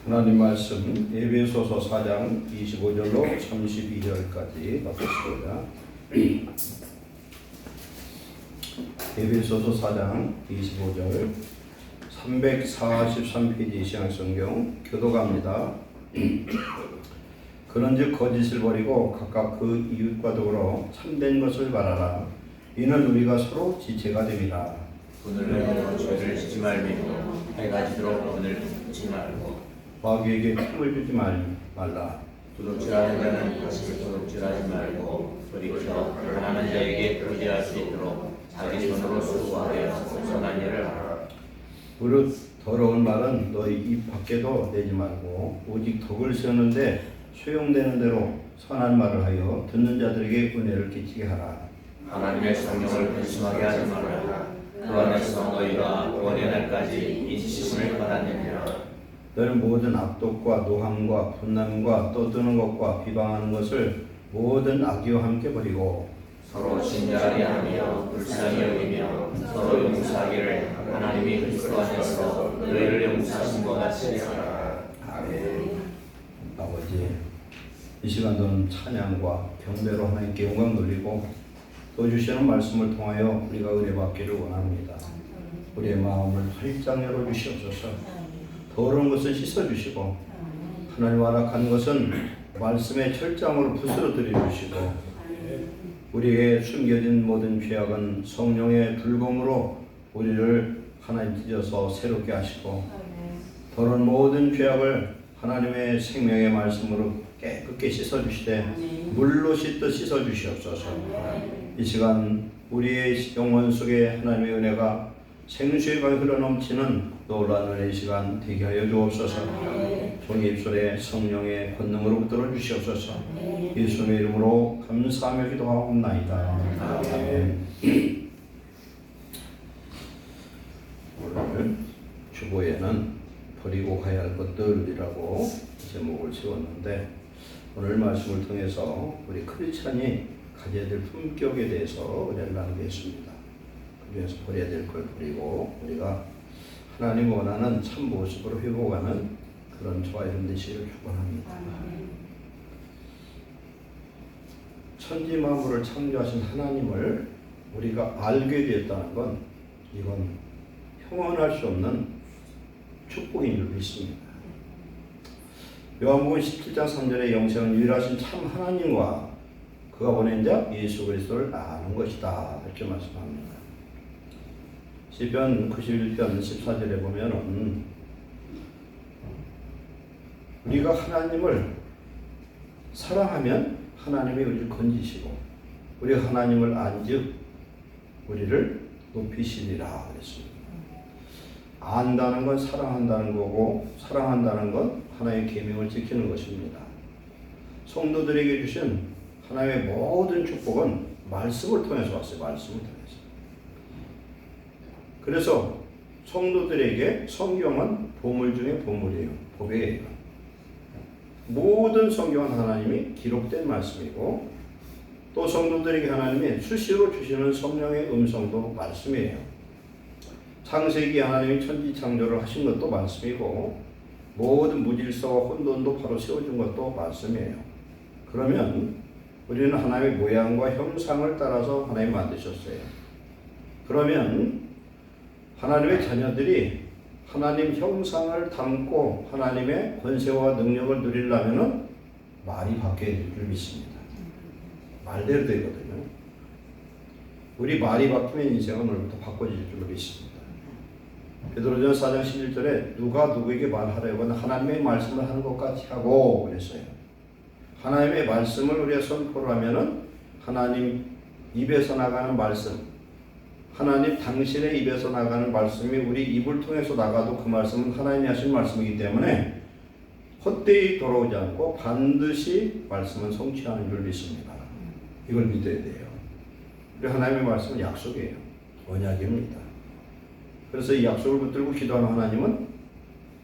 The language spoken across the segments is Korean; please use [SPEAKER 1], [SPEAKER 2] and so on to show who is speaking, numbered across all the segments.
[SPEAKER 1] 하나님 말씀 에베소서 4장 25절로 32절까지 받겠습니다. 에베소서 4장 25절 343페이지 신약성경 교도가입니다. 그런즉 거짓을 버리고 각각 그 이웃과 더불어 참된 것을 말하라. 이는 우리가 서로 지체가 됨이라.
[SPEAKER 2] 분을 내고 죄를 짓지 말며 해가 지도록 분을 짓지 말고
[SPEAKER 1] 마귀에게 틈을 주지 말라.
[SPEAKER 2] 도둑질하는 자는 다시 도둑질하지 말고 돌이켜 가난한 자에게 의지할 수 있도록 자기 손으로 수고하여 선한 일을 하라.
[SPEAKER 1] 무릇 더러운 말은 너희 입 밖에도 내지 말고 오직 덕을 세우는데 소용되는 대로 선한 말을 하여 듣는 자들에게 은혜를 끼치게 하라.
[SPEAKER 2] 하나님의 성령을 근심하게 하지 말라. 그 안에서 너희가 구원의 날까지 인치심을 받았느니라.
[SPEAKER 1] 너는 모든 악독과 노함과 분남과 떠드는 것과 비방하는 것을 모든 악의와 함께 버리고
[SPEAKER 2] 서로 친절하게 하며 불쌍히 여기며 서로 용서하기를 하나님이 그리스도 안에서 너희를 용서하신 것 같이 하라.
[SPEAKER 1] 아멘. 아버지, 이 시간도는 찬양과 경배로 하나님께 영광 돌리고 또 주시는 말씀을 통하여 우리가 은혜받기를 원합니다. 우리의 마음을 활짝 열어주시옵소서. 더러운 것을 씻어주시고 하나님 완악한 것은 말씀의 철장으로 부스러뜨려 주시고 우리의 숨겨진 모든 죄악은 성령의 불검으로 우리를 하나님 찢어서 새롭게 하시고 더러운 모든 죄악을 하나님의 생명의 말씀으로 깨끗게 씻어주시되 물로 씻듯 씻어주시옵소서. 이 시간 우리의 영혼 속에 하나님의 은혜가 생수의 강이 흘러넘치는 놀라운 은혜의 시간 되게 하여 주옵소서. 종의 입술에 성령의 권능으로 붙들어 주시옵소서. 예수님의 이름으로 감사하며 기도하옵나이다. 아멘. 오늘 주보에는 버리고 가야 할 것들이라고 제목을 세웠는데 오늘 말씀을 통해서 우리 크리스찬이 가져야 될 품격에 대해서 은혜를 나누겠습니다. 그 중에서 버려야 될 걸 버리고 우리가 하나님 원하는 참 모습으로 회복하는 그런 저와 여러분 되시기를 축원합니다. 천지 만물을 창조하신 하나님을 우리가 알게 되었다는 건 이건 형언할 수 없는 축복인 줄 믿습니다. 요한복음 17장 3절에 영생은 유일하신 참 하나님과 그가 보낸 자 예수 그리스도를 아는 것이다 이렇게 말씀합니다. 시편 91편 14절에 보면은 우리가 하나님을 사랑하면 하나님이 우리를 건지시고 우리가 하나님을 안즉 우리를 높이시리라 그랬습니다. 안다는 건 사랑한다는 거고 사랑한다는 건 하나님의 계명을 지키는 것입니다. 성도들에게 주신 하나님의 모든 축복은 말씀을 통해서 왔어요. 말씀을 통해서. 그래서 성도들에게 성경은 보물 중에 보물이에요. 보배예요. 모든 성경은 하나님이 기록된 말씀이고 또 성도들에게 하나님이 수시로 주시는 성령의 음성도 말씀이에요. 창세기 하나님이 천지 창조를 하신 것도 말씀이고 모든 무질서와 혼돈도 바로 세워준 것도 말씀이에요. 그러면 우리는 하나님의 모양과 형상을 따라서 하나님 만드셨어요. 그러면 하나님의 자녀들이 하나님 형상을 담고 하나님의 권세와 능력을 누리려면 말이 바뀌어야 될 줄 믿습니다. 말대로 되거든요. 우리 말이 바뀌면 인생은 오늘부터 바꿔질 줄 믿습니다. 베드로전서 4장 11절에 누가 누구에게 말하려고 하나님의 말씀을 하는 것 같이 하고 그랬어요. 하나님의 말씀을 우리가 선포를 하면은 하나님 입에서 나가는 말씀 하나님 당신의 입에서 나가는 말씀이 우리 입을 통해서 나가도 그 말씀은 하나님이 하신 말씀이기 때문에 헛되이 돌아오지 않고 반드시 말씀은 성취하는 줄 믿습니다. 이걸 믿어야 돼요. 우리 하나님의 말씀은 약속이에요. 언약입니다. 그래서 이 약속을 붙들고 기도하는 하나님은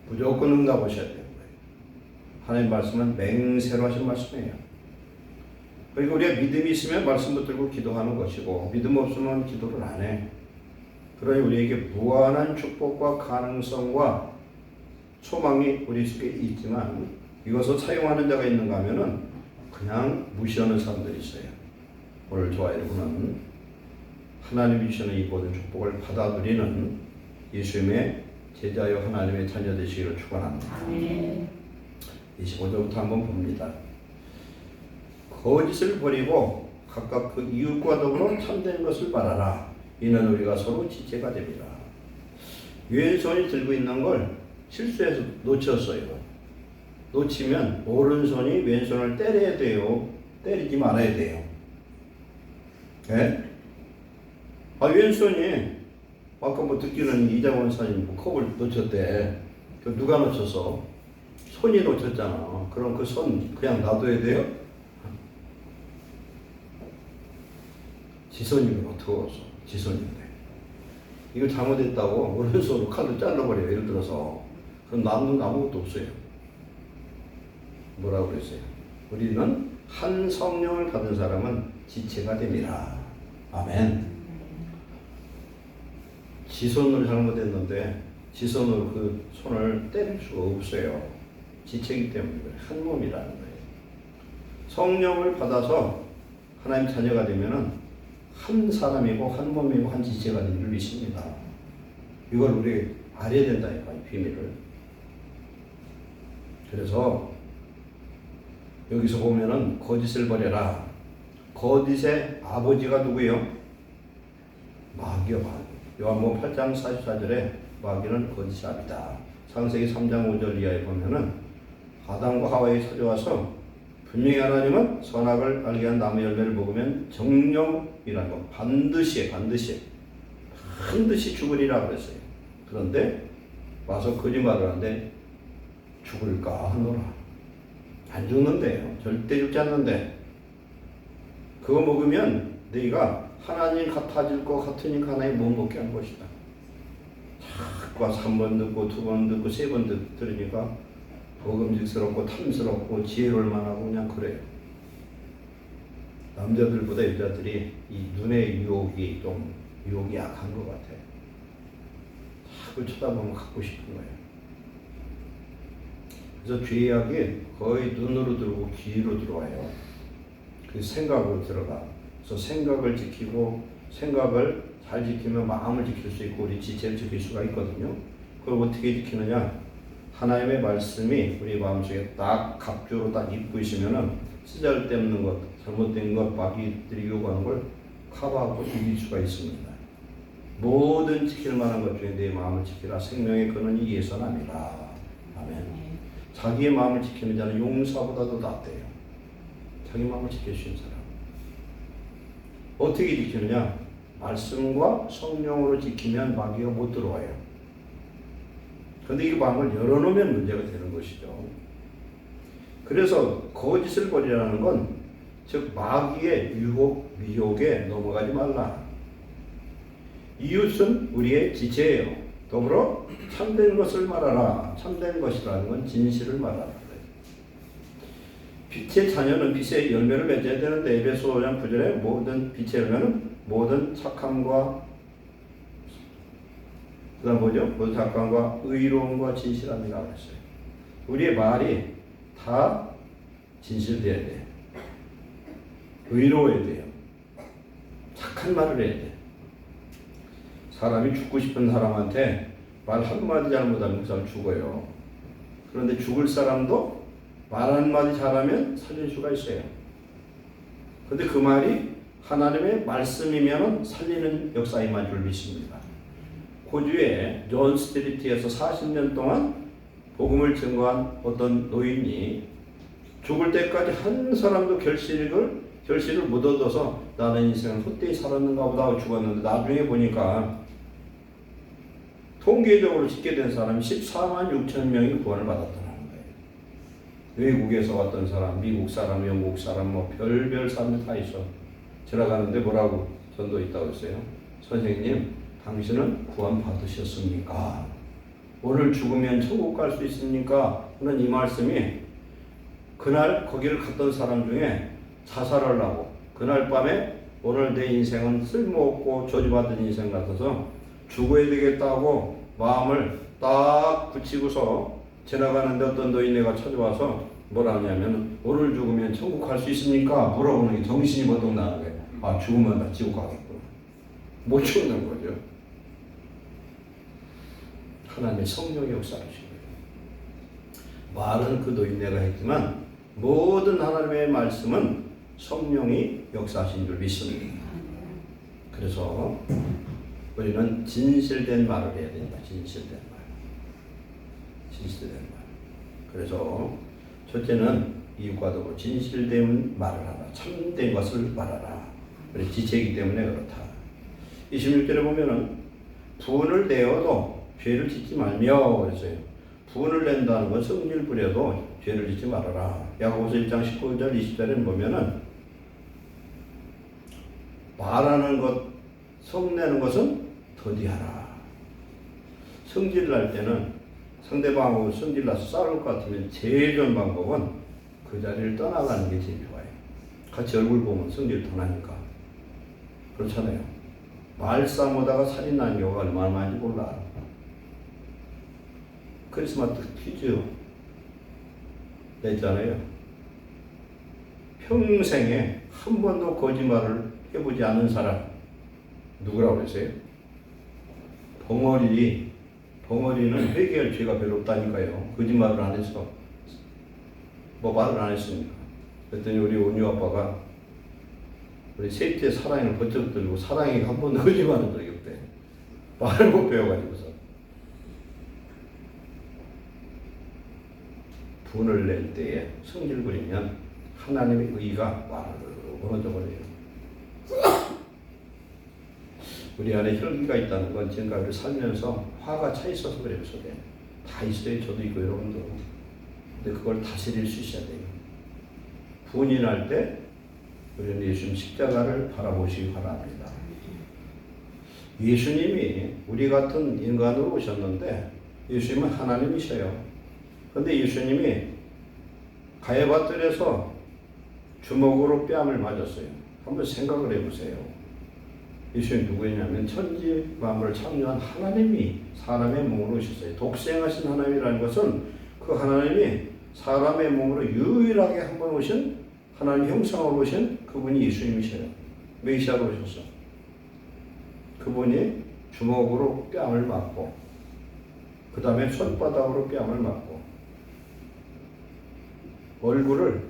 [SPEAKER 1] 무조건 응답하셔야 되는 거예요. 하나님 말씀은 맹세로 하신 말씀이에요. 그러니까 우리가 믿음이 있으면 말씀 붙들고 기도하는 것이고 믿음 없으면 기도를 안 해. 그러니 우리에게 무한한 축복과 가능성과 소망이 우리 속에 있지만 이것을 사용하는 자가 있는가 하면은 그냥 무시하는 사람들이 있어요. 오늘 저와 여러분은 하나님이 주시는 이 모든 축복을 받아들이는 예수님의 제자여 하나님의 자녀 되시기를 축원합니다. 25절부터 한번 봅니다. 거짓을 버리고 각각 그 이웃과 더불어 참된 것을 말하라. 이는 우리가 서로 지체가 됩니다. 왼손이 들고 있는 걸 실수해서 놓쳤어요. 놓치면 오른손이 왼손을 때려야 돼요? 때리지 말아야 돼요? 네? 왼손이 아까 뭐 듣기는 이장원 사님 컵을 놓쳤대. 그 누가 놓쳤어? 손이 놓쳤잖아. 그럼 그 손 그냥 놔둬야 돼요? 지손이면 어떡하겠어? 지손인데. 이거 잘못했다고 오른손으로 칼로 잘라버려요. 예를 들어서. 그럼 남는 거 아무것도 없어요. 뭐라고 그랬어요? 우리는 한 성령을 받은 사람은 지체가 됩니다. 아멘. 지손으로 잘못했는데 지손으로 그 손을 때릴 수가 없어요. 지체이기 때문에 한 몸이라는 거예요. 성령을 받아서 하나님 자녀가 되면은 한 사람이고 한 몸이고 한 지체가 된 줄 믿습니다. 이걸 우리 알아야 된다니까, 이 비밀을. 그래서 여기서 보면은 거짓을 버려라. 거짓의 아버지가 누구예요? 마귀요, 마귀. 요한복음 8장 44절에 마귀는 거짓의 아비다. 창세기 3장 5절 이하에 보면은 아담과 하와에 찾아와서 분명히 하나님은 선악을 알게 한 나무 열매를 먹으면 정령이라는 거 반드시 죽으리라 그랬어요. 그런데 와서 거짓말을 하는데 죽을까 하노라. 안 죽는데요. 절대 죽지 않는데 그거 먹으면 너희가 하나님 같아질 것 같으니까 하나님 못 먹게 한 것이다. 자꾸 3번 듣고 2번 듣고 3번 들으니까 먹음직스럽고 탐스럽고 지혜로울 만하고 그냥 그래요. 남자들보다 여자들이 이 눈의 유혹이 좀 유혹이 약한 것 같아요. 자꾸 쳐다보면 갖고 싶은 거예요. 그래서 죄악이 거의 눈으로 들어오고 귀로 들어와요. 그 생각으로 들어가. 그래서 생각을 지키고 생각을 잘 지키면 마음을 지킬 수 있고 우리 지체를 지킬 수가 있거든요. 그걸 어떻게 지키느냐? 하나님의 말씀이 우리 마음속에 딱 갑주로 딱 입고 있으면은 쓰잘데없는 것, 잘못된 것, 마귀들이 요구하는 걸 커버하고 이길 수가 있습니다. 모든 지킬 만한 것 중에 내 마음을 지키라. 생명의 근원이 예선함이라. 아멘. 자기의 마음을 지키는 자는 용사보다도 낫대요. 자기 마음을 지킬 수 있는 사람. 어떻게 지키느냐? 말씀과 성령으로 지키면 마귀가 못 들어와요. 그런데 이 마음을 열어놓으면 문제가 되는 것이죠. 그래서 거짓을 버리라는 건 즉 마귀의 유혹, 미혹에 넘어가지 말라. 이웃은 우리의 지체예요. 더불어 참된 것을 말하라. 참된 것이라는 건 진실을 말하라. 빛의 자녀는 빛의 열매를 맺어야 되는데 에베소 5장 9절에 모든 빛의 열매는 모든 착함과 그 다음 뭐죠? 모든 착함과 의로움과 진실함이라고 했어요. 우리의 말이 다 진실돼야 돼요. 의로워야 돼요. 착한 말을 해야 돼요. 사람이 죽고 싶은 사람한테 말 한마디 잘못하면 그 사람 죽어요. 그런데 죽을 사람도 말 한마디 잘하면 살릴 수가 있어요. 그런데 그 말이 하나님의 말씀이면 살리는 역사임한 줄 믿습니다. 호주의 존 스트리트에서 40년 동안 복음을 증거한 어떤 노인이 죽을 때까지 한 사람도 결실을 못 얻어서 나는 인생을 헛되이 살았는가 보다 하고 죽었는데 나중에 보니까 통계적으로 짓게 된 사람이 14만 6천 명이 구원을 받았다는 거예요. 외국에서 왔던 사람, 미국 사람, 영국 사람, 뭐 별별 사람들 다 있어. 지나가는데 뭐라고 전도했다고 했어요? 선생님, 당신은 구원 받으셨습니까? 오늘 죽으면 천국 갈 수 있습니까? 하는 이 말씀이 그날 거기를 갔던 사람 중에 자살하려고 그날 밤에 오늘 내 인생은 쓸모없고 저주받은 인생 같아서 죽어야 되겠다고 마음을 딱 붙이고서 지나가는데 어떤 노인네가 찾아와서 뭐라 하냐면 오늘 죽으면 천국 갈 수 있습니까? 물어보는 게 정신이 버덕 나는 거예요. 아, 죽으면 나 지옥 가겠구나. 못 죽는 거죠. 하나님의 성령의 역사하시는 거예요. 말은 그 노인네가 했지만 모든 하나님의 말씀은 성령이 역사하신 줄 믿습니다. 그래서 우리는 진실된 말을 해야 된다. 진실된 말. 진실된 말. 그래서 첫째는 이웃과 더불어 진실된 말을 하라. 참된 것을 말하라. 우리 지체이기 때문에 그렇다. 26절에 보면은 분을 내어도 죄를 짓지 말며 그랬어요. 분을 낸다는 건 성질 부려도 죄를 짓지 말아라. 야고보서 1장 19절 20절에는 보면은 말하는 것, 성내는 것은 더디하라. 성질 날 때는 상대방하고 성질 나서 싸울 것 같으면 제일 좋은 방법은 그 자리를 떠나가는 게 제일 좋아요. 같이 얼굴 보면 성질 더 나니까. 그렇잖아요. 말싸움하다가 살인 나는 경우가 얼마나 많은지 몰라. 크리스마스 퀴즈 냈잖아요. 평생에 한 번도 거짓말을 해보지 않은 사람 누구라고 그랬어요? 벙어리는 회개할 죄가 별로 없다니까요. 거짓말을 안 해서 뭐 말을 안 했으니까. 그랬더니 우리 온유 아빠가 우리 셋째 사랑이를 번쩍 들고 사랑이가 한 번도 거짓말한 적이 없대. 말을 못 배워가지고서. 분을 낼 때에 성질 부리면 하나님의 의가 무너져버려요. 우리 안에 혈기가 있다는 건 지금까지 살면서 화가 차 있어서 그래요. 속에 다 있어요. 저도 있고 여러분도. 근데 그걸 다스릴 수 있어야 돼요. 분이 날 때 우리는 예수님 십자가를 바라보시기 바랍니다. 예수님이 우리 같은 인간으로 오셨는데 예수님은 하나님이셔요. 그런데 예수님이 가야바뜰에서 주먹으로 뺨을 맞았어요. 한번 생각을 해보세요. 예수님 누구였냐면 천지 만물을 창조한 하나님이 사람의 몸으로 오셨어요. 독생하신 하나님이라는 것은 그 하나님이 사람의 몸으로 유일하게 한 번 오신 하나님 형상으로 오신 그분이 예수님이셔요. 메시아로 오셨어. 그분이 주먹으로 뺨을 맞고 그 다음에 손바닥으로 뺨을 맞고 얼굴을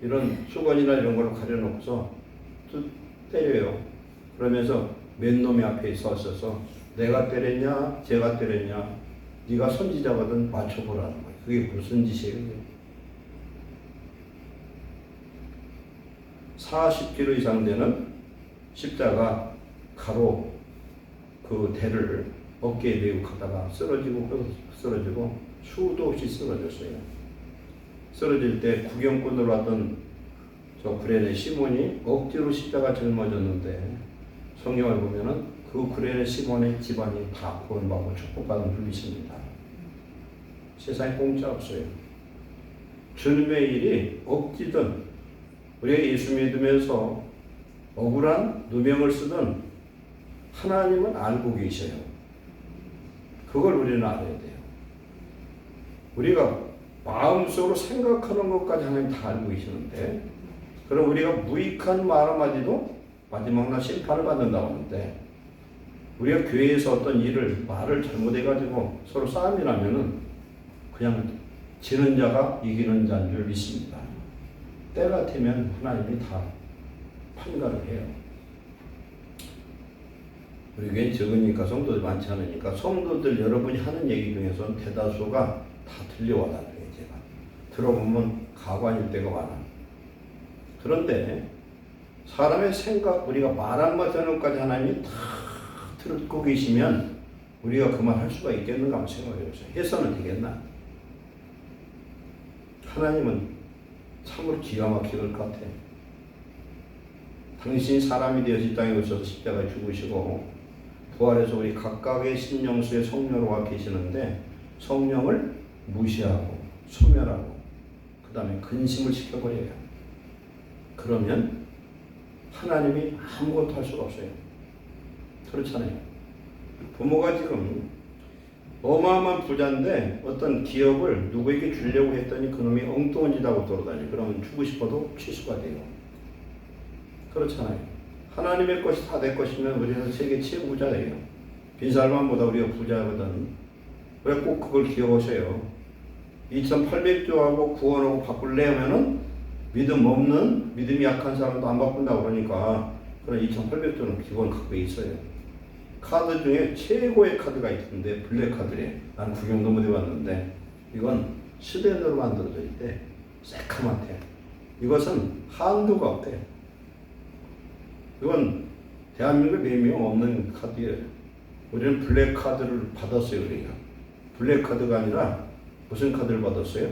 [SPEAKER 1] 이런 수건이나 이런 걸로 가려놓고서 또 때려요. 그러면서 맨 놈이 앞에 있어서 내가 때렸냐 제가 때렸냐 네가 선지자거든 맞춰보라는 거예요. 그게 무슨 짓이에요? 40kg 이상 되는 십자가 가로 그 대를 어깨에 메고 가다가 쓰러지고 수도 없이 쓰러졌어요. 쓰러질 때 구경꾼으로 왔던 저 구레네 시몬이 억지로 십자가 짊어졌는데 성경을 보면은 그 구레네 시몬의 집안이 다 구원받고 축복받은 줄 믿습니다. 세상에 공짜 없어요. 주님의 일이 억지든 우리가 예수 믿으면서 억울한 누명을 쓰든 하나님은 알고 계셔요. 그걸 우리는 알아야 돼요. 우리가 마음속으로 생각하는 것까지 하나님 다 알고 계시는데 그럼 우리가 무익한 말 한마디도 마지막 날 심판을 받는다고 하는데 우리가 교회에서 어떤 말을 잘못해가지고 서로 싸움이 나면은 그냥 지는 자가 이기는 자인 줄 믿습니다. 때 같으면 하나님이 다 판가를 해요. 우리 교회 적으니까 성도들 많지 않으니까 성도들 여러분이 하는 얘기 중에서는 대다수가 다 들려와달래요. 제가 들어보면 가관일 때가 많아. 그런데 사람의 생각 우리가 말 한마디 하는 것까지 하나님이 다 듣고 계시면 우리가 그 말 할 수가 있겠는가 한번 생각해 보세요. 해서는 되겠나? 하나님은 참으로 기가 막힐 것 같아. 당신이 사람이 되어서 이 땅에 오셔서 십자가에 죽으시고 부활해서 우리 각각의 신령수의 성령으로 계시는데 성령을 무시하고 소멸하고 그 다음에 근심을 시켜버려요. 그러면 하나님이 아무것도 할 수가 없어요. 그렇잖아요. 부모가 지금 어마어마한 부자인데 어떤 기업을 누구에게 주려고 했더니 그놈이 엉뚱한 짓 하고 돌아다니. 그러면 주고 싶어도 취소가 돼요. 그렇잖아요. 하나님의 것이 다 내 것이면 우리는 세계 최고 부자예요. 빈살만보다 우리가 부자거든. 왜 꼭 그걸 기억하셔요? 2,800조하고 구원하고 바꿀래 하면은 믿음 없는, 믿음이 약한 사람도 안 바꾼다고 그러니까 그런 2,800조는 기본 갖고 있어요. 카드 중에 최고의 카드가 있던데 블랙카드래. 난 구경도 못 해봤는데 이건 스웨덴으로 만들어져 있대. 새카맣대. 이것은 한도가 없대. 이건 대한민국에 몇 명 없는 카드예요. 우리는 블랙카드를 받았어요. 우리가 블랙카드가 아니라 무슨 카드를 받았어요?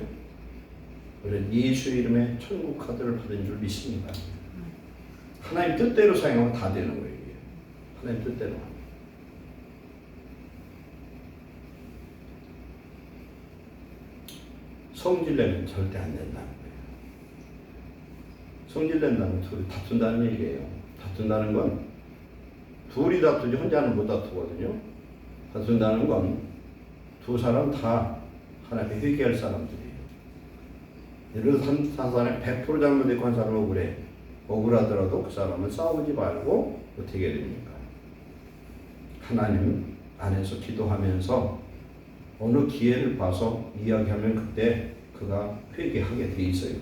[SPEAKER 1] 우리는 예수의 이름에 천국 카드를 받은 줄 믿습니다. 하나님 뜻대로 사용하면 다 되는 거예요. 이게. 하나님 뜻대로. 성질내면 절대 안 된다는 거예요. 성질낸다는 둘이 다툰다는 얘기예요. 다툰다는 건 둘이 다투지 혼자는 못 다투거든요. 다툰다는 건 두 사람 다 하나님께 회개할 사람들이에요. 예를 들어서 한 사람이 100% 잘못했고 한 사람은 억울해. 억울하더라도 그 사람은 싸우지 말고 어떻게 됩니까? 하나님 안에서 기도하면서 어느 기회를 봐서 이야기하면 그때 그가 회개하게 돼 있어요.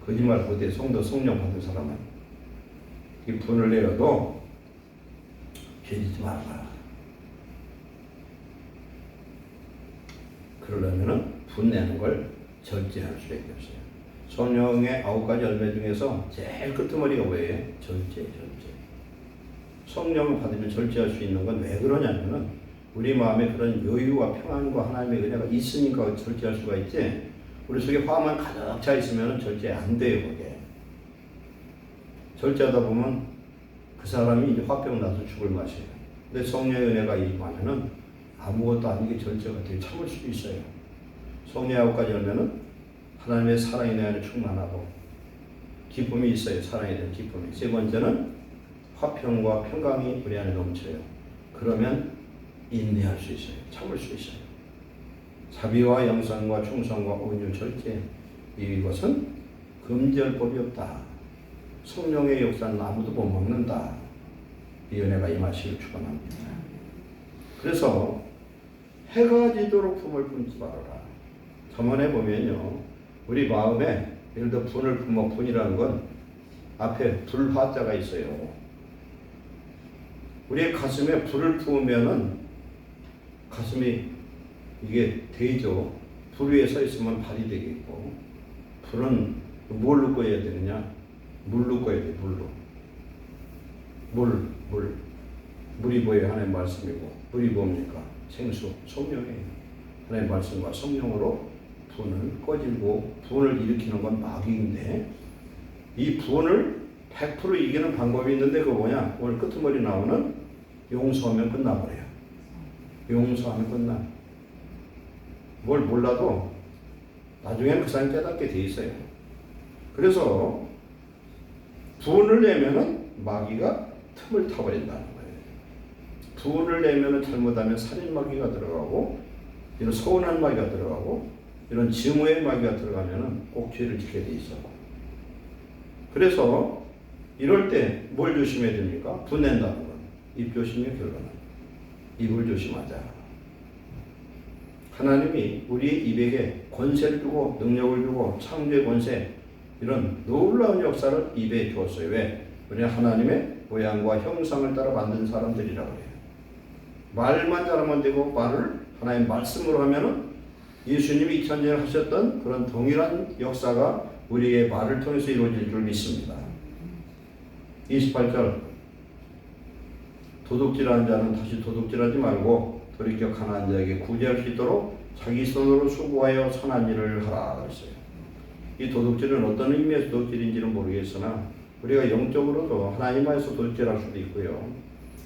[SPEAKER 1] 거짓말 못해. 성도 성령 받은 사람은 이 분을 내어도 죄지지 말아라. 그러려면은 분 내는 걸 절제할 수밖에 없어요. 성령의 9가지 열매 중에서 제일 끝머리가 뭐예요? 절제. 성령을 받으면 절제할 수 있는 건 왜 그러냐면은 우리 마음에 그런 여유와 평안과 하나님의 은혜가 있으니까 절제할 수가 있지. 우리 속에 화만 가득 차 있으면 절제 안 돼요. 그게. 절제하다 보면 그 사람이 이제 화병 나서 죽을 맛이에요. 근데 성령의 은혜가 임하면은 아무것도 아니게 절제가 되게 참을 수도 있어요. 성령의 9가지 열매는 하나님의 사랑이 내 안에 충만하고 기쁨이 있어요. 사랑에 대한 기쁨이. 세 번째는 화평과 평강이 우리 안에 넘쳐요. 그러면 인내할 수 있어요. 참을 수 있어요. 자비와 영상과 충성과 온유 절제. 이것은 금지할법이 없다. 성령의 역사는 아무도 못 먹는다. 이 은혜가 임하시길 축원합니다. 그래서 해가 지도록 품을 품지 말아라. 저번에 보면요, 우리 마음에 예를 들어 분을 품어. 분이라는 건 앞에 불화자가 있어요. 우리의 가슴에 불을 품으면은 가슴이 이게 되죠. 불 위에 서 있으면 발이 되겠고, 불은 뭘로 꺼야 되느냐? 물로 꺼야 돼. 물이 뭐예요? 하나님 말씀이고, 물이 뭡니까? 생수, 성령이에요. 하나님 말씀과 성령으로 분을 꺼지고, 분을 일으키는 건 마귀인데, 이 분을 100% 이기는 방법이 있는데 그거 뭐냐? 오늘 끄트머리 나오는 용서하면 끝나버려요. 용서하면 끝나. 뭘 몰라도 나중에는 그 사람이 깨닫게 돼 있어요. 그래서 분을 내면은 마귀가 틈을 타버린다는 거예요. 분을 내면은 잘못하면 살인 마귀가 들어가고, 이런 서운한 마귀가 들어가고, 이런 증오의 마귀가 들어가면은 꼭 죄를 짓게 돼 있어. 그래서 이럴 때 뭘 조심해야 됩니까? 분 낸다는 건 입 조심의 결과는 입을 조심하자. 하나님이 우리 입에게 권세를 주고 능력을 주고 창조의 권세, 이런 놀라운 역사를 입에 주었어요. 왜? 우리는 하나님의 모양과 형상을 따라 만든 사람들이라고 해요. 말만 잘하면 되고, 말을 하나님 말씀으로 하면은 예수님이 2000년 하셨던 그런 동일한 역사가 우리의 말을 통해서 이루어질 줄 믿습니다. 28절, 도둑질하는 자는 다시 도둑질하지 말고 돌이켜 가난한 자에게 구제할 수 있도록 자기 손으로 수고하여 선한 일을 하라 그랬어요. 이 도둑질은 어떤 의미에서 도둑질인지는 모르겠으나 우리가 영적으로도 하나님 안에서 도둑질할 수도 있고요.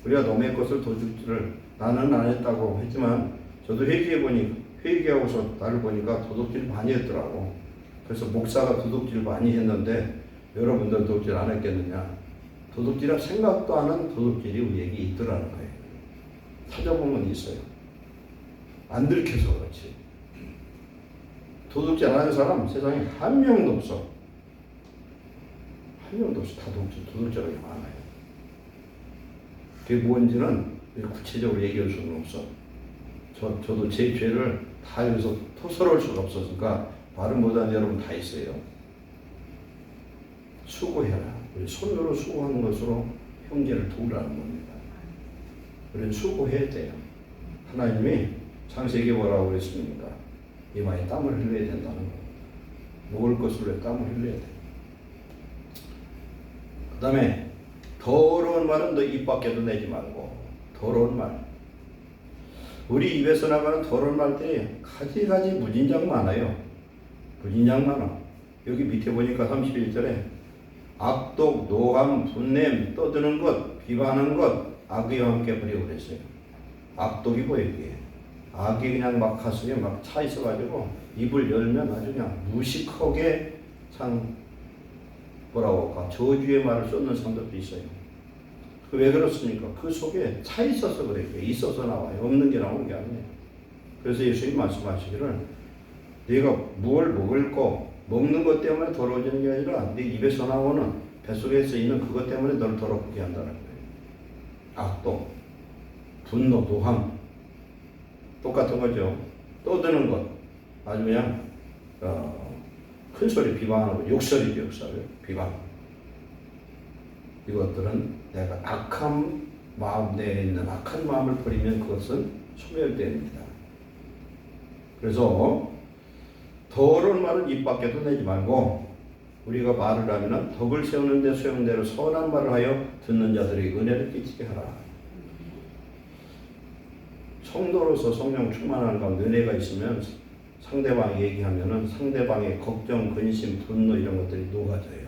[SPEAKER 1] 우리가 남의 것을 도둑질을 나는 안 했다고 했지만 저도 회개하고서 나를 보니까 도둑질 많이 했더라고. 그래서 목사가 도둑질 많이 했는데 여러분들 도둑질 안 했겠느냐? 도둑질할 생각도 안 하는 도둑질이 우리에게 있더라는 거예요. 찾아보면 있어요. 안 들켜서 그렇지. 도둑질 안 하는 사람 세상에 한 명도 없어. 한 명도 없어. 다 도둑질하게 많아요. 그게 뭔지는 구체적으로 얘기할 수는 없어. 저도 제 죄를 다 여기서 토설할 수가 없었으니까 말은 못하는 여러분 다 있어요. 수고해라. 우리 손으로 수고하는 것으로 형제를 도우라는 겁니다. 우리는 수고해야 돼요. 하나님이 창세기에 뭐라고 그랬습니까? 이마에 땀을 흘려야 된다는 거. 먹을 것으로 땀을 흘려야 돼. 그 다음에 더러운 말은 너 입 밖에도 내지 말고. 더러운 말. 우리 입에서 나가는 더러운 말들이 가지가지 무진장 많아요. 무진장 많아. 여기 밑에 보니까 31절에 악독, 노함, 분냄, 떠드는 것, 비방하는 것, 악의와 함께 버리고 그랬어요. 악독이 뭐예요, 이게? 악이 그냥 막 가슴에 막 차 있어가지고 입을 열면 아주 그냥 무식하게 참 뭐라고 할까 저주의 말을 쏟는 사람들도 있어요. 왜 그렇습니까? 그 속에 차 있어서 그래요. 있어서 나와요. 없는 게 나오는 게 아니에요. 그래서 예수님 말씀하시기를 네가 뭘 먹을 거 먹는 것 때문에 더러워지는 게 아니라 네 입에서 나오는 뱃속에서 있는 그것 때문에 너를 더럽게 한다는 거예요. 악독, 분노, 노함 똑같은 거죠. 떠드는 것 아주 그냥 큰 소리 비방하는 거 욕설이죠. 욕설 비방 이것들은 내가 악한 마음 내에 있는 악한 마음을 버리면 그것은 소멸됩니다. 그래서 더러운 말은 입 밖에도 내지 말고 우리가 말을 하면 덕을 세우는 데 소용대로 선한 말을 하여 듣는 자들에게 은혜를 끼치게 하라. 성도로서 성령 충만한 가운데 은혜가 있으면 상대방이 얘기하면은 상대방의 걱정, 근심, 분노 이런 것들이 녹아져요.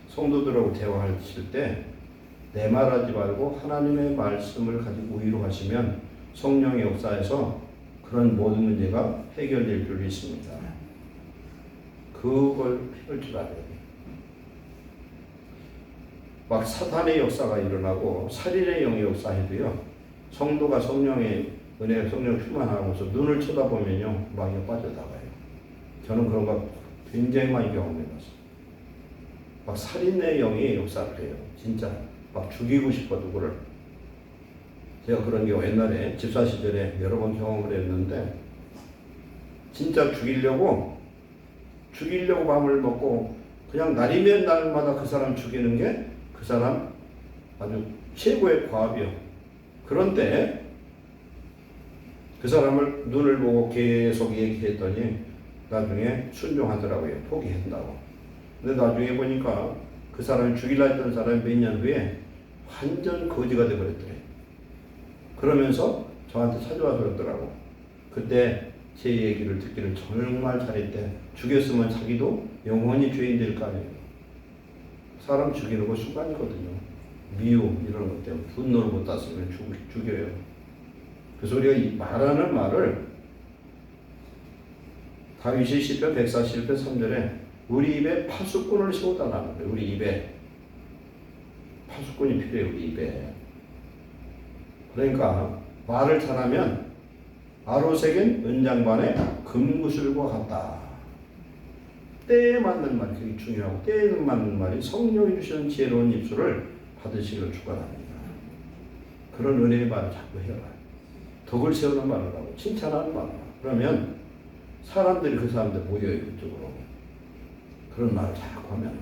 [SPEAKER 1] 성도들하고 대화하실 때 내 말하지 말고 하나님의 말씀을 가지고 위로하시면 성령의 역사에서 그런 모든 문제가 해결될 줄 믿습니다. 그걸 해볼 줄 알아야 돼요. 막 사탄의 역사가 일어나고 살인의 영의 역사해도요. 성도가 성령의 은혜, 성령 충만하고서 눈을 쳐다보면요. 마귀가 빠져나가요. 저는 그런 거 굉장히 많이 경험해봤어요. 막 살인의 영이 역사를 해요. 진짜 막 죽이고 싶어 누구를. 제가 그런 경우 옛날에 집사 시절에 여러 번 경험을 했는데 진짜 죽이려고 마음을 먹고 그냥 날이면 날마다 그 사람 죽이는 게 그 사람 아주 최고의 과업이요. 그런데 그 사람을 눈을 보고 계속 얘기했더니 나중에 순종하더라고요. 포기한다고. 근데 나중에 보니까 그 사람이 죽이려 했던 사람이 몇 년 후에 완전 거지가 되어버렸더래. 그러면서 저한테 찾아와서 그러더라고. 그때 제 얘기를 듣기를 정말 잘했대. 죽였으면 자기도 영원히 죄인 될 거 아니에요. 사람 죽이는 거 순간이거든요. 미움 이런 것 때문에 분노를 못 땄으면 죽여요. 그래서 우리가 말하는 말을 다윗이 시편 141편 3절에 우리 입에 파수꾼을 세우다라는 거예요. 우리 입에 파수꾼이 필요해요. 우리 입에. 그러니까 말을 잘하면 아로색인 은장반의 금구슬과 같다. 때에 맞는 말이 되게 중요하고 때에 맞는 말이 성령이 주시는 지혜로운 입술을 받으시기를 축원합니다. 그런 은혜의 말을 자꾸 해라. 덕을 세우는 말을 하고 칭찬하는 말을 하고 그러면 사람들이 그 사람들 모여요. 그쪽으로. 그런 말을 자꾸 하면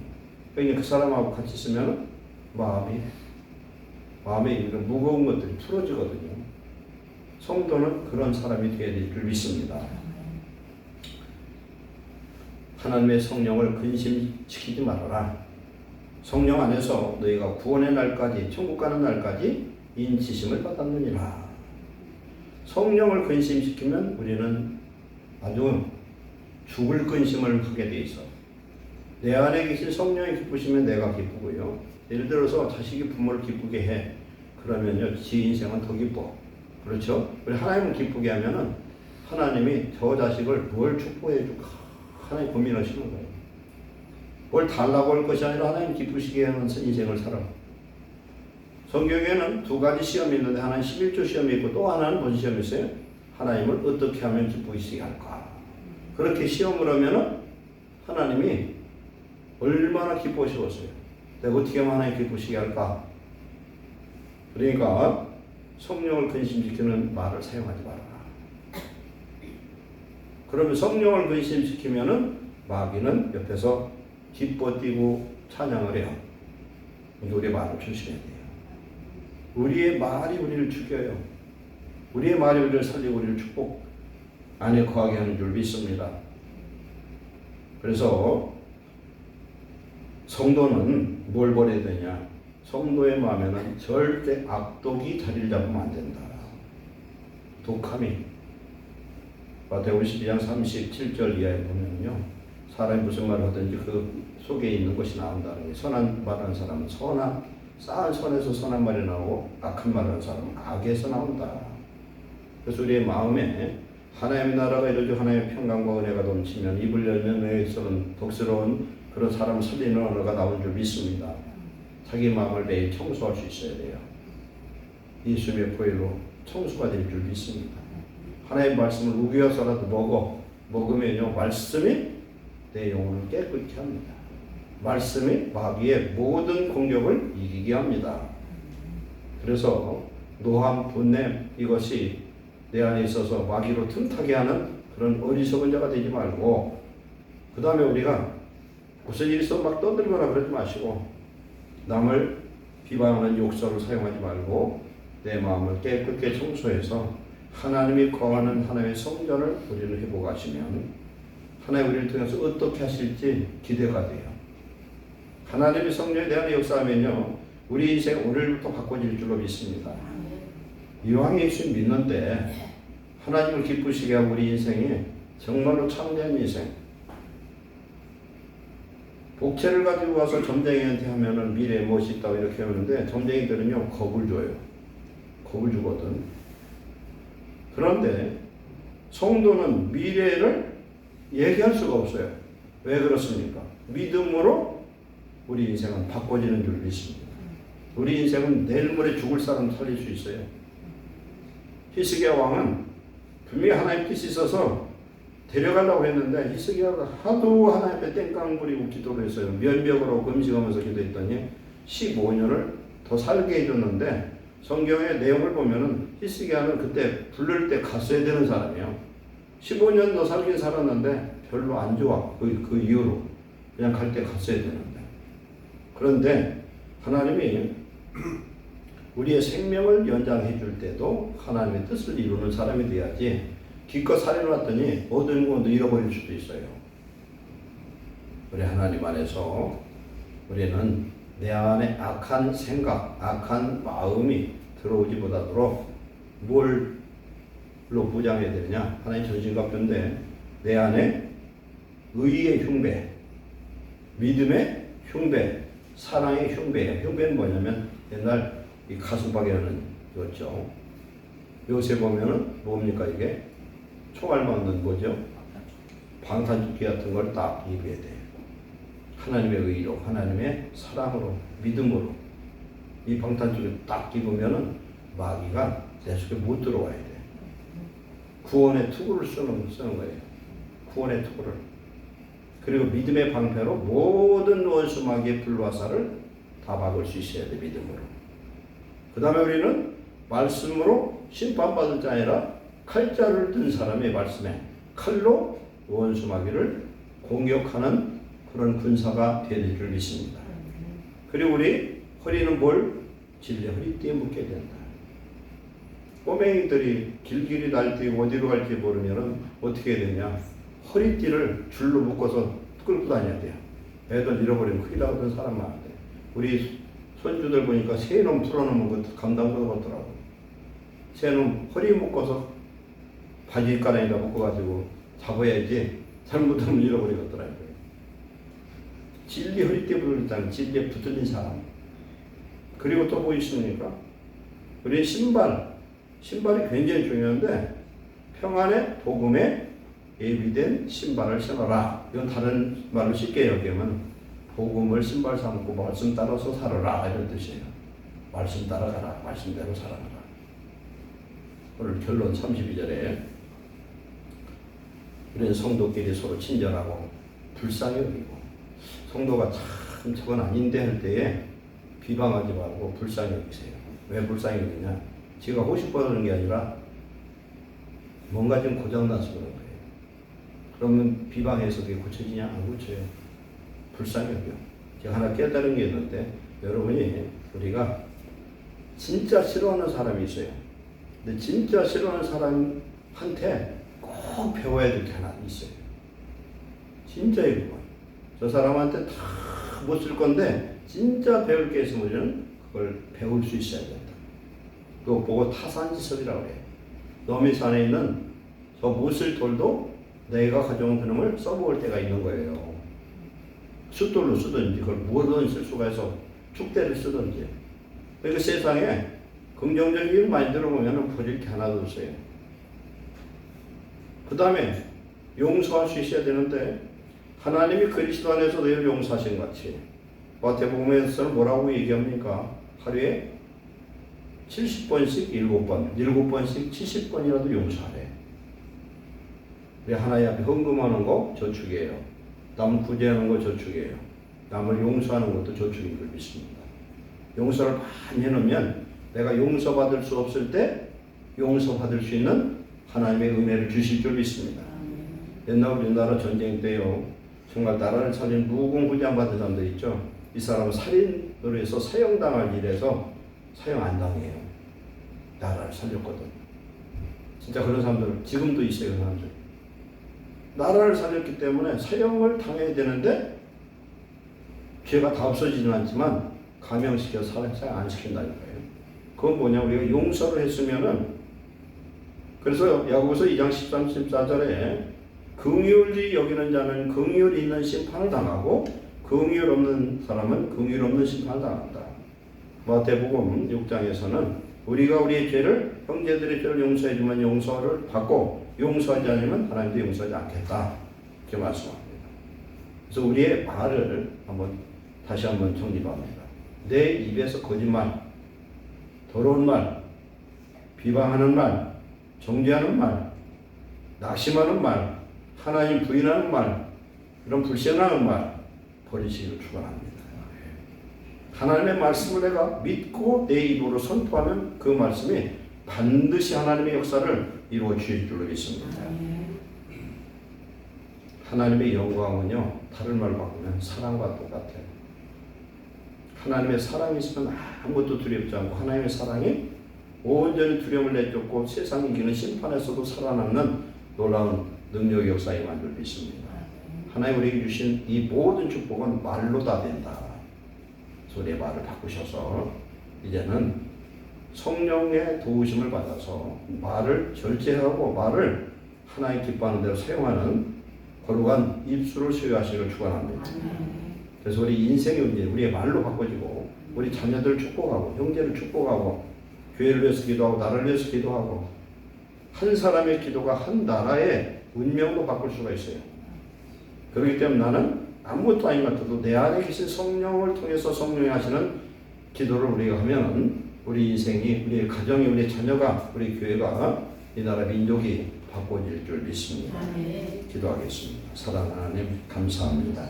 [SPEAKER 1] 그러니까 그 사람하고 같이 있으면 마음에 이런 무거운 것들이 풀어지거든요. 성도는 그런 사람이 되어야 될 줄 믿습니다. 하나님의 성령을 근심시키지 말아라. 성령 안에서 너희가 구원의 날까지 천국 가는 날까지 인치심을 받았느니라. 성령을 근심시키면 우리는 아주 죽을 근심을 하게 돼 있어. 내 안에 계신 성령이 기쁘시면 내가 기쁘고요. 예를 들어서 자식이 부모를 기쁘게 해. 그러면요, 지 인생은 더 기뻐. 그렇죠? 우리 하나님을 기쁘게 하면은 하나님이 저 자식을 뭘 축복해 줄까? 하나님 고민하시는 거예요. 뭘 달라고 할 것이 아니라 하나님 기쁘시게 하면서 인생을 살아. 성경에는 두 가지 시험이 있는데 하나는 11조 시험이 있고 또 하나는 무슨 시험이 있어요? 하나님을 어떻게 하면 기쁘시게 할까? 그렇게 시험을 하면은 하나님이 얼마나 기뻐하시겠어요? 내가 어떻게 하면 하나님 기쁘시게 할까? 그러니까 성령을 근심시키는 말을 사용하지 말아라. 그러면 성령을 근심시키면은 마귀는 옆에서 기뻐 뛰고 찬양을 해요. 우리의 말을 조심해야 돼요. 우리의 말이 우리를 죽여요. 우리의 말이 우리를 살리고 우리를 축복 안에 거하게 하는 줄 믿습니다. 그래서 성도는 뭘 버려야 되냐? 성도의 마음에는 절대 악독이 자리를 잡으면 안 된다. 독함이 마태복음 12장 37절 이하에 보면요, 사람이 무슨 말을 하든지 그 속에 있는 것이 나온다는 거예요. 선한 말하는 사람은 쌓은 선에서 선한 말이 나오고 악한 말하는 사람은 악에서 나온다. 그래서 우리의 마음에 하나님의 나라가 이루어지고 하나님의 평강과 은혜가 넘치면 입을 열면 뇌에서는 덕스러운 그런 사람을 살리는 언어가 나오는 줄 믿습니다. 자기 마음을 매일 청소할 수 있어야 돼요. 예수님의 보혈로 청소가 될 줄 믿습니다. 하나님의 말씀을 우겨서라도 먹으면요, 말씀이 내 영혼을 깨끗게 합니다. 말씀이 마귀의 모든 공격을 이기게 합니다. 그래서 노함, 분냄 이것이 내 안에 있어서 마귀로 틈타게 하는 그런 어리석은 자가 되지 말고, 그 다음에 우리가 무슨 일이 있어도 막 떠들거나 그러지 마시고 남을 비방하는 욕설을 사용하지 말고 내 마음을 깨끗게 청소해서 하나님이 거하는 하나님의 성전을 우리를 회복하시면 하나님 우리를 통해서 어떻게 하실지 기대가 돼요. 하나님의 성령에 대한 역사하면요, 우리 인생 오늘부터 바꿔질 줄로 믿습니다. 이왕 예수 믿는데 하나님을 기쁘시게 하고 우리 인생이 정말로 참된 인생, 복채를 가지고 와서 점쟁이한테 하면은 미래에 무엇이 있다고 이렇게 하는데 점쟁이들은요 겁을 줘요. 겁을 주거든. 그런데 성도는 미래를 얘기할 수가 없어요. 왜 그렇습니까? 믿음으로 우리 인생은 바꿔지는 줄 믿습니다. 우리 인생은 내일 모레 죽을 사람 살릴 수 있어요. 히스기야 왕은 분명히 하나님 뜻이 있어서 데려가려고 했는데 히스기야가 하도 하나님 앞에 땡깡 부리고 기도를 했어요. 면벽으로 금식하면서 기도했더니 15년을 더 살게 해줬는데 성경의 내용을 보면은 히스기야는 그때 부를 때 갔어야 되는 사람이에요. 15년 더 살긴 살았는데 별로 안 좋아. 그 이후로 그냥 갈 때 갔어야 되는데. 그런데 하나님이 우리의 생명을 연장해 줄 때도 하나님의 뜻을 이루는 사람이 돼야지 기껏 살해놨더니 얻은 것도 잃어버릴 수도 있어요. 우리 하나님 안에서 우리는 내 안에 악한 생각, 악한 마음이 들어오지 못하도록 뭘로 보장해야 되느냐? 하나님 전신갑주인데 내 안에 의의 흉배, 믿음의 흉배, 사랑의 흉배예요. 흉배는 뭐냐면 옛날 이 가슴팍이라는 거죠. 요새 보면은 뭡니까 이게? 총알 맞는 뭐죠? 방탄조끼 같은 걸 딱 입어야 돼요. 하나님의 의로, 하나님의 사랑으로, 믿음으로 이 방탄조끼를 딱 입으면은 마귀가 내 속에 못 들어와야 돼. 구원의 투구를 쓰는 거예요. 구원의 투구를. 그리고 믿음의 방패로 모든 원수 마귀의 불화살을 다 막을 수 있어야 돼, 믿음으로. 그 다음에 우리는 말씀으로 심판받을 자 아니라 칼자를 든 사람의 말씀에 칼로 원수 마귀를 공격하는 그런 군사가 될 줄 믿습니다. 그리고 우리 허리는 뭘? 진리의 허리띠에 묶여야 된다. 꼬맹이들이 길길이 날뛰고 어디로 갈지 모르면 어떻게 해야 되냐? 허리띠를 줄로 묶어서 끌고 다녀야 돼요. 애들 잃어버리면 큰일 나거든. 사람 많은데. 우리 손주들 보니까 새놈 풀어놓으면 그 감당 못하더라고. 새놈 허리 묶어서 바지 가랑이다 묶어가지고 잡아야지 잘못하면 잃어버리겠더라고요. 진리 허리띠에 붙어있다는 진리에 붙들린 사람. 그리고 또 뭐 있습니까? 우리 신발이 굉장히 중요한데 평안의 복음에 예비된 신발을 신어라. 이건 다른 말로 쉽게 여기면 복음을 신발 삼고 말씀 따라서 살아라 이런 뜻이에요. 말씀 따라가라. 말씀대로 살아가라. 오늘 결론 32절에 우리는 성도끼리 서로 친절하고 불쌍히 여기고 성도가 참 저건 아닌데 할 때에 비방하지 말고 불쌍히 여기세요. 왜 불쌍히 여기냐? 제가 하고 싶어 하는 게 아니라 뭔가 좀 고장나서 그런 거예요. 그러면 비방해서 그게 고쳐지냐? 안 고쳐요. 불쌍히 여겨. 제가 하나 깨달은 게 있는데 여러분이 우리가 진짜 싫어하는 사람이 있어요. 근데 진짜 싫어하는 사람한테 꼭 배워야 될 게 하나 있어요. 진짜 이거. 저 사람한테 다 못 쓸 건데 진짜 배울 게 있으면 그걸 배울 수 있어야 된다. 그거 보고 타산지석이라고 해요. 너미 산에 있는 저 못 쓸 돌도 내가 가져온 그놈을 써먹을 때가 있는 거예요. 숫돌로 쓰든지 그걸 뭐든 쓸 수가 있어. 축대를 쓰든지. 그러니까 세상에 긍정적인 마인드로 보면 버릴 게 하나도 없어요. 그 다음에 용서할 수 있어야 되는데 하나님이 그리스도 안에서 너희를 용서하신 같이 마태복음에서는 뭐라고 얘기합니까? 하루에 70번씩 7번씩 70번이라도 용서하래. 우리 하나님 앞에 헌금하는 거 저축이에요. 남 구제하는 거 저축이에요. 남을 용서하는 것도 저축인 걸 믿습니다. 용서를 많이 해놓으면 내가 용서받을 수 없을 때 용서받을 수 있는 하나님의 은혜를 주실 줄 믿습니다. 옛날 우리나라 전쟁 때요. 정말 나라를 살린 무공부장 받은 사람들 있죠. 이 사람은 살인으로 해서 사형당할 일에서 사형 안 당해요. 나라를 살렸거든. 진짜 그런 사람들 지금도 있어요. 그런 사람들. 나라를 살렸기 때문에 사형을 당해야 되는데 죄가 다 없어지진 않지만 감형시켜서 사형 안 시킨다는 거예요. 그건 뭐냐? 우리가 용서를 했으면은 그래서 야고보서 2장 13, 14절에 긍휼히 여기는 자는 긍휼이 있는 심판을 당하고 긍휼 없는 사람은 긍휼 없는 심판을 당한다. 마태복음 6장에서는 우리가 우리의 죄를 형제들의 죄를 용서해주면 용서를 받고 용서하지 않으면 하나님도 용서하지 않겠다. 이렇게 말씀합니다. 그래서 우리의 말을 다시 한번 정립합니다. 내 입에서 거짓말, 더러운 말, 비방하는 말, 정죄하는 말, 낙심하는 말, 하나님 부인하는 말, 이런 불신하는 말 버리시기를 축원합니다. 하나님의 말씀을 내가 믿고 내 입으로 선포하면 그 말씀이 반드시 하나님의 역사를 이루어 주실 줄로 믿습니다. 하나님의 영광은요, 다른 말로 바꾸면 사랑과 똑같아요. 하나님의 사랑이 있으면 아무것도 두렵지 않고 하나님의 사랑이 온전히 두려움을 내쫓고 세상 이기는 심판에서도 살아남는 놀라운 능력의 역사임을 줄 믿습니다. 하나님 우리에게 주신 이 모든 축복은 말로 다 된다. 그래서 내 말을 바꾸셔서 이제는 성령의 도우심을 받아서 말을 절제하고 말을 하나님 기뻐하는 대로 사용하는 거룩한 입술을 소유하시기를 축원합니다. 그래서 우리 인생의 문제, 우리의 말로 바꿔지고 우리 자녀들을 축복하고 형제를 축복하고 교회를 위해서 기도하고 나라를 위해서 기도하고 한 사람의 기도가 한 나라의 운명도 바꿀 수가 있어요. 그렇기 때문에 나는 아무것도 아닌 것 같아도 내 안에 계신 성령을 통해서 성령이 하시는 기도를 우리가 하면 우리 인생이, 우리 가정이, 우리 자녀가, 우리 교회가, 이 나라 민족이 바꿔질 줄 믿습니다. 기도하겠습니다. 사랑하는 하나님 감사합니다.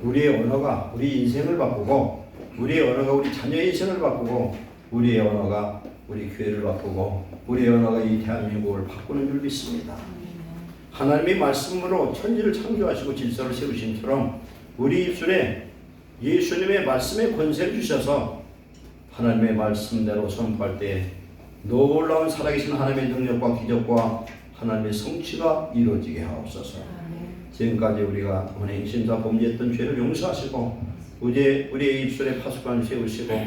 [SPEAKER 1] 우리의 언어가 우리 인생을 바꾸고 우리의 언어가 우리 자녀의 인생을 바꾸고 우리의 언어가 우리 교회를 바꾸고 우리의 언어가 이 대한민국을 바꾸는 줄 믿습니다. 하나님의 말씀으로 천지를 창조하시고 질서를 세우신처럼 우리 입술에 예수님의 말씀의 권세를 주셔서 하나님의 말씀대로 선포할 때 놀라운 살아계신 하나님의 능력과 기적과 하나님의 성취가 이루어지게 하옵소서. 지금까지 우리가 은행 심사 범죄했던 죄를 용서하시고 우리의 입술에 파수관을 세우시고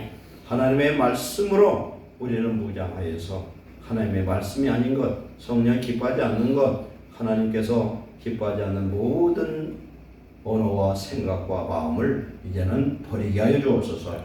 [SPEAKER 1] 하나님의 말씀으로 우리는 무장하여서 하나님의 말씀이 아닌 것, 성령 기뻐하지 않는 것, 하나님께서 기뻐하지 않는 모든 언어와 생각과 마음을 이제는 버리게 하여 주옵소서.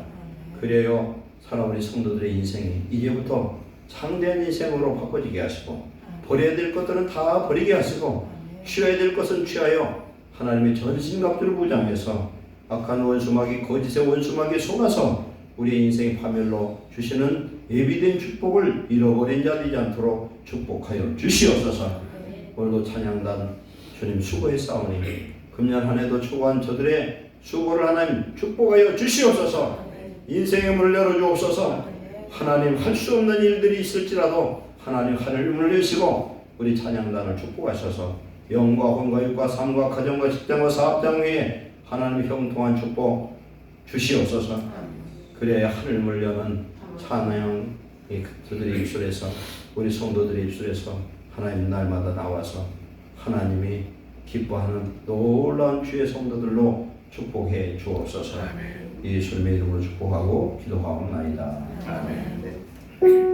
[SPEAKER 1] 그래요 살아온 성도들의 인생이 이제부터 참된 인생으로 바꿔지게 하시고 버려야 될 것들은 다 버리게 하시고 취해야 될 것은 취하여 하나님의 전신갑주를 무장해서 악한 원수마귀 거짓의 원수마귀에 속아서 우리의 인생의 파멸로 주시는 예비된 축복을 잃어버린 자 되지 않도록 축복하여 주시옵소서. 오늘도 찬양단 주님 수고했사오니 금년 한 해도 추구한 저들의 수고를 하나님 축복하여 주시옵소서. 인생의 문을 열어주옵소서. 하나님 할 수 없는 일들이 있을지라도 하나님 하늘을 여시고 우리 찬양단을 축복하셔서 영과 혼과 육과 삶과 가정과 직장과 사업장 위에 하나님 형통한 축복 주시옵소서. 그래야 하늘을 여는 찬양이 그들의 입술에서 우리 성도들의 입술에서 하나님 날마다 나와서 하나님이 기뻐하는 놀라운 주의 성도들로 축복해 주옵소서. 예수님의 이름으로 축복하고 기도하옵나이다.
[SPEAKER 2] 아멘.